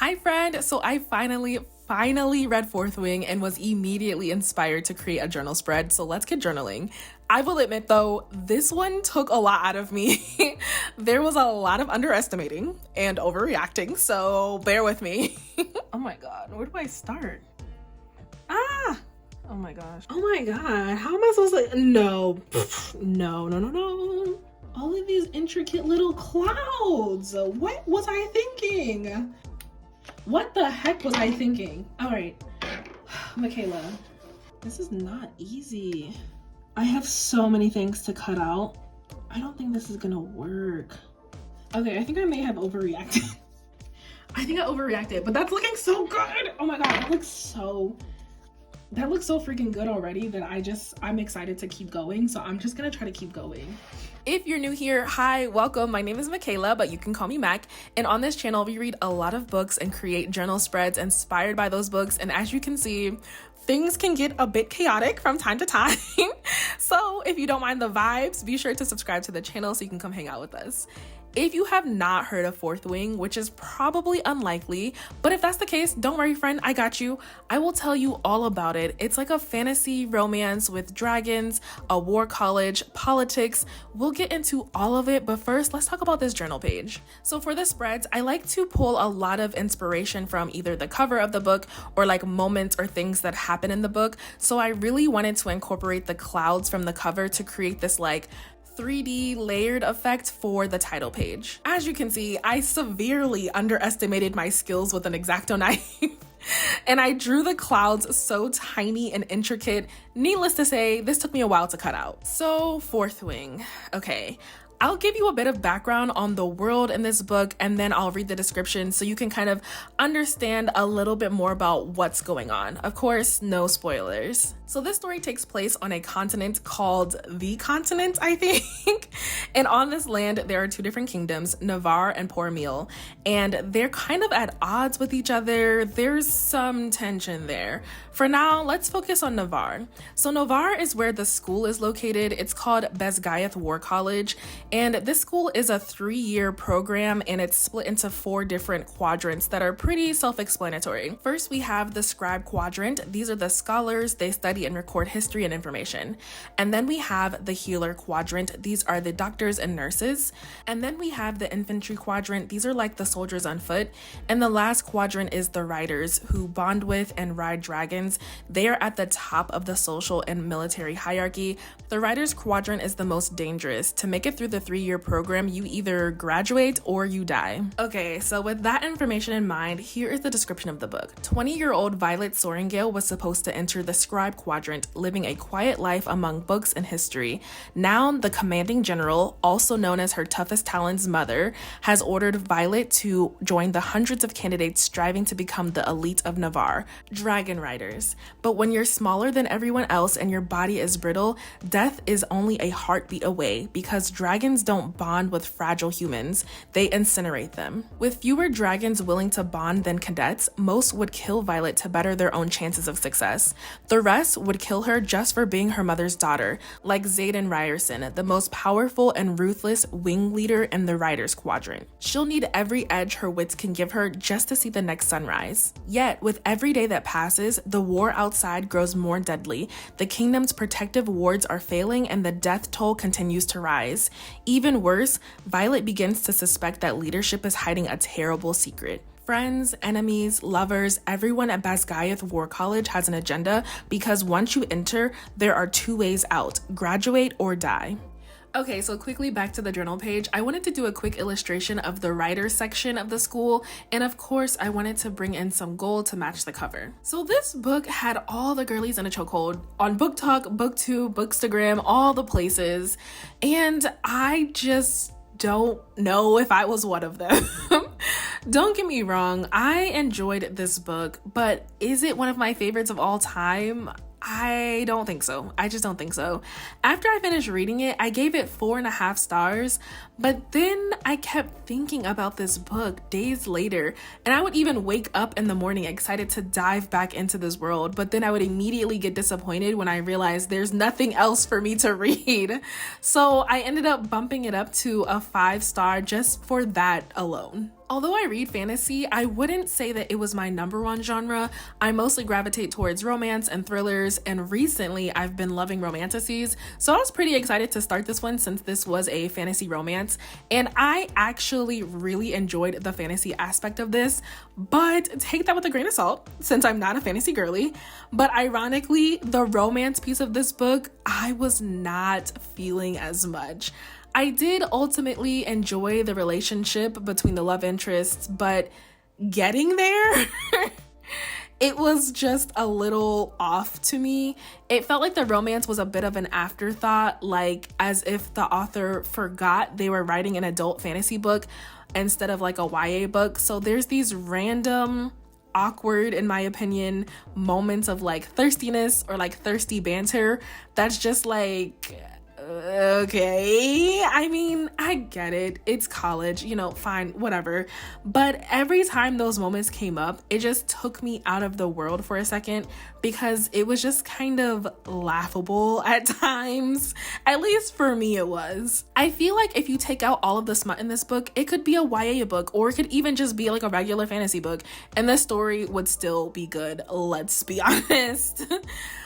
Hi friend, so I finally read Fourth Wing and was immediately inspired to create a journal spread, so let's get journaling. I will admit though, this one took a lot out of me. There was a lot of underestimating and overreacting, so bear with me. Oh my god, where do I start? Oh my gosh. Oh my god, how am I supposed to, no. No. All of these intricate little clouds. What was I thinking? What the heck was I thinking? All right, Michaela, this is not easy. I have so many things to cut out. I don't think this is gonna work. Okay, I think I may have overreacted. I think I overreacted, but that's looking so good. Oh my god, that looks so freaking good already that I'm excited to keep going. So I'm just gonna try to keep going. If you're new here, hi, welcome. My name is Michaela, but you can call me Mac. And on this channel, we read a lot of books and create journal spreads inspired by those books. And as you can see, things can get a bit chaotic from time to time. So if you don't mind the vibes, be sure to subscribe to the channel so you can come hang out with us. If you have not heard of Fourth Wing, which is probably unlikely, but if that's the case, don't worry, friend, I got you. I will tell you all about it. It's like a fantasy romance with dragons, a war college, politics. We'll get into all of it, but first, let's talk about this journal page. So for the spreads, I like to pull a lot of inspiration from either the cover of the book or like moments or things that happen in the book. So I really wanted to incorporate the clouds from the cover to create this like 3D layered effect for the title page. As you can see, I severely underestimated my skills with an X-Acto knife. And I drew the clouds so tiny and intricate. Needless to say, this took me a while to cut out. So Fourth Wing, okay. I'll give you a bit of background on the world in this book, and then I'll read the description so you can kind of understand a little bit more about what's going on. Of course, no spoilers. So this story takes place on a continent called the Continent, I think. And on this land, there are two different kingdoms, Navarre and Port-Mille, and they're kind of at odds with each other. There's some tension there. For now, let's focus on Navarre. So Navarre is where the school is located. It's called Basgiath War College. And this school is a 3-year program, and it's split into 4 different quadrants that are pretty self-explanatory. First, we have the scribe quadrant. These are the scholars. They study and record history and information. And then we have the healer quadrant. These are the doctors and nurses. And then we have the infantry quadrant. These are like the soldiers on foot. And the last quadrant is the riders, who bond with and ride dragons. They are at the top of the social and military hierarchy. The riders quadrant is the most dangerous. To make it through the 3-year program, you either graduate or you die. Okay, so with that information in mind, here is the description of the book. 20-year-old Violet Soaringale was supposed to enter the scribe quadrant, living a quiet life among books and history. Now, the commanding general, also known as her toughest talon's mother, has ordered Violet to join the hundreds of candidates striving to become the elite of Navarre, dragon riders. But when you're smaller than everyone else and your body is brittle, death is only a heartbeat away, because dragons don't bond with fragile humans, they incinerate them. With fewer dragons willing to bond than cadets, most would kill Violet to better their own chances of success. The rest would kill her just for being her mother's daughter, like Xaden Ryerson, the most powerful and ruthless wing leader in the Riders Quadrant. She'll need every edge her wits can give her just to see the next sunrise. Yet, with every day that passes, the war outside grows more deadly. The kingdom's protective wards are failing and the death toll continues to rise. Even worse, Violet begins to suspect that leadership is hiding a terrible secret. Friends, enemies, lovers, everyone at Basgiath War College has an agenda, because once you enter, there are 2 ways out: graduate or die. Okay, so quickly back to the journal page. I wanted to do a quick illustration of the writer section of the school, and of course I wanted to bring in some gold to match the cover. So this book had all the girlies in a chokehold on Book Talk, BookTube, Bookstagram, all the places, and I just don't know if I was one of them. Don't get me wrong, I enjoyed this book, but is it one of my favorites of all time? I don't think so. I just don't think so. After I finished reading it, I gave it 4.5 stars, But then I kept thinking about this book days later, and I would even wake up in the morning excited to dive back into this world, but then I would immediately get disappointed when I realized there's nothing else for me to read. So I ended up bumping it up to a 5-star just for that alone. Although I read fantasy, I wouldn't say that it was my number one genre. I mostly gravitate towards romance and thrillers, and recently I've been loving romanticises, so I was pretty excited to start this one since this was a fantasy romance, and I actually really enjoyed the fantasy aspect of this, but take that with a grain of salt since I'm not a fantasy girly. But ironically, the romance piece of this book, I was not feeling as much. I did ultimately enjoy the relationship between the love interests, but getting there, it was just a little off to me. It felt like the romance was a bit of an afterthought, like as if the author forgot they were writing an adult fantasy book instead of like a YA book. So there's these random, awkward, in my opinion, moments of like thirstiness or like thirsty banter that's just like, okay, I mean, I get it. It's college, you know, fine, whatever. But every time those moments came up, it just took me out of the world for a second because it was just kind of laughable at times. At least for me, it was. I feel like if you take out all of the smut in this book, it could be a YA book, or it could even just be like a regular fantasy book, and the story would still be good. Let's be honest.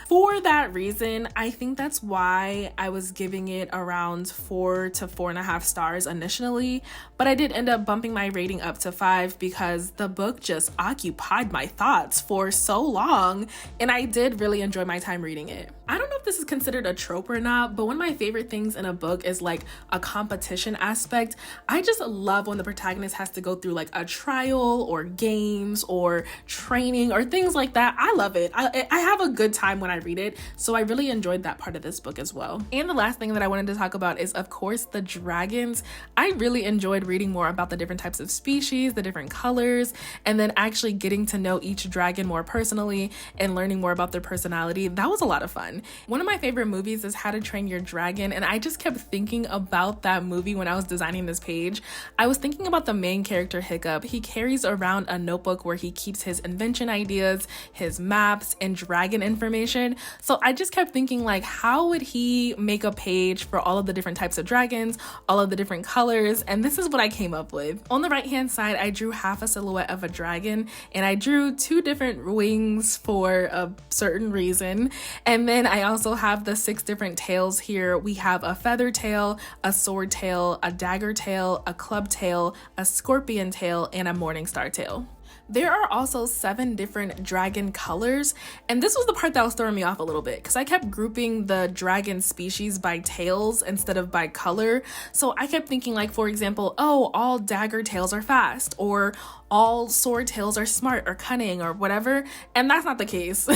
For that reason, I think that's why I was giving it around 4 to 4.5 stars initially, but I did end up bumping my rating up to 5 because the book just occupied my thoughts for so long, and I did really enjoy my time reading it. I don't know if this is considered a trope or not, but one of my favorite things in a book is like a competition aspect. I just love when the protagonist has to go through like a trial or games or training or things like that. I love it. I have a good time when I read it, so I really enjoyed that part of this book as well. And the last thing that I wanted to talk about is, of course, the dragons. I really enjoyed reading more about the different types of species, the different colors, and then actually getting to know each dragon more personally and learning more about their personality. That was a lot of fun. One of my favorite movies is How to Train Your Dragon, and I just kept thinking about that movie when I was designing this page. I was thinking about the main character, Hiccup. He carries around a notebook where he keeps his invention ideas, his maps, and dragon information. So I just kept thinking, like, how would he make a page for all of the different types of dragons, all of the different colors? And this is what I came up with. On the right hand side, I drew half a silhouette of a dragon, and I drew 2 different wings for a certain reason. And then I also have the 6 different tails here. We have a feather tail, a sword tail, a dagger tail, a club tail, a scorpion tail, and a morning star tail. There are also 7 different dragon colors, and this was the part that was throwing me off a little bit because I kept grouping the dragon species by tails instead of by color. So I kept thinking, like, for example, oh, all dagger tails are fast, or all sword tails are smart or cunning or whatever, and that's not the case.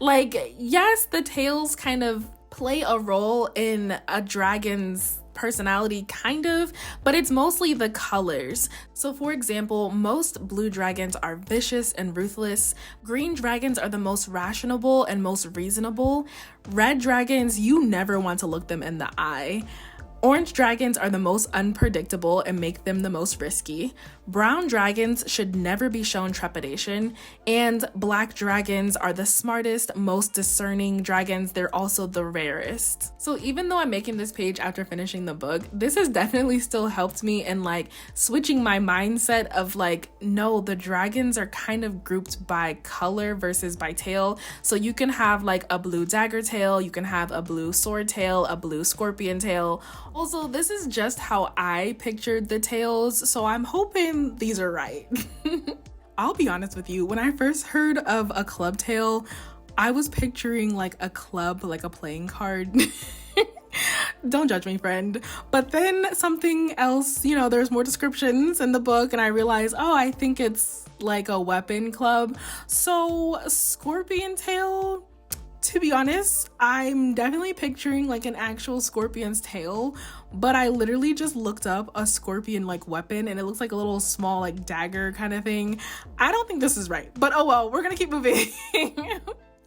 Like, yes, the tails kind of play a role in a dragon's personality, kind of, but it's mostly the colors. So for example, most blue dragons are vicious and ruthless. Green dragons are the most rational and most reasonable. Red dragons, you never want to look them in the eye. Orange dragons are the most unpredictable and make them the most risky. Brown dragons should never be shown trepidation. And black dragons are the smartest, most discerning dragons. They're also the rarest. So even though I'm making this page after finishing the book, this has definitely still helped me in like switching my mindset of like, no, the dragons are kind of grouped by color versus by tail. So you can have like a blue dagger tail, you can have a blue sword tail, a blue scorpion tail. Also, this is just how I pictured the tails, so I'm hoping these are right. I'll be honest with you, when I first heard of a club tail, I was picturing like a club, like a playing card. Don't judge me, friend. But then something else, you know, there's more descriptions in the book, and I realized, oh, I think it's like a weapon club. So scorpion tail, to be honest, I'm definitely picturing like an actual scorpion's tail, but I literally just looked up a scorpion like weapon and it looks like a little small like dagger kind of thing. I don't think this is right, but oh well, we're gonna keep moving.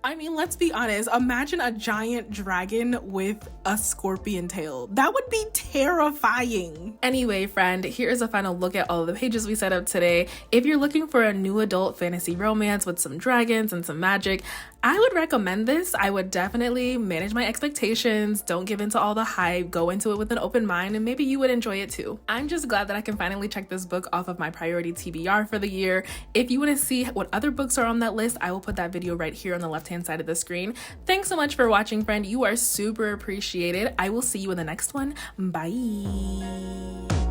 I mean, let's be honest. Imagine a giant dragon with a scorpion tail. That would be terrifying. Anyway, friend, here is a final look at all of the pages we set up today. If you're looking for a new adult fantasy romance with some dragons and some magic, I would recommend this. I would definitely manage my expectations. Don't give into all the hype. Go into it with an open mind, and maybe you would enjoy it too. I'm just glad that I can finally check this book off of my priority TBR for the year. If you want to see what other books are on that list, I will put that video right here on the left-hand side of the screen. Thanks so much for watching, friend. You are super appreciated. I will see you in the next one. Bye.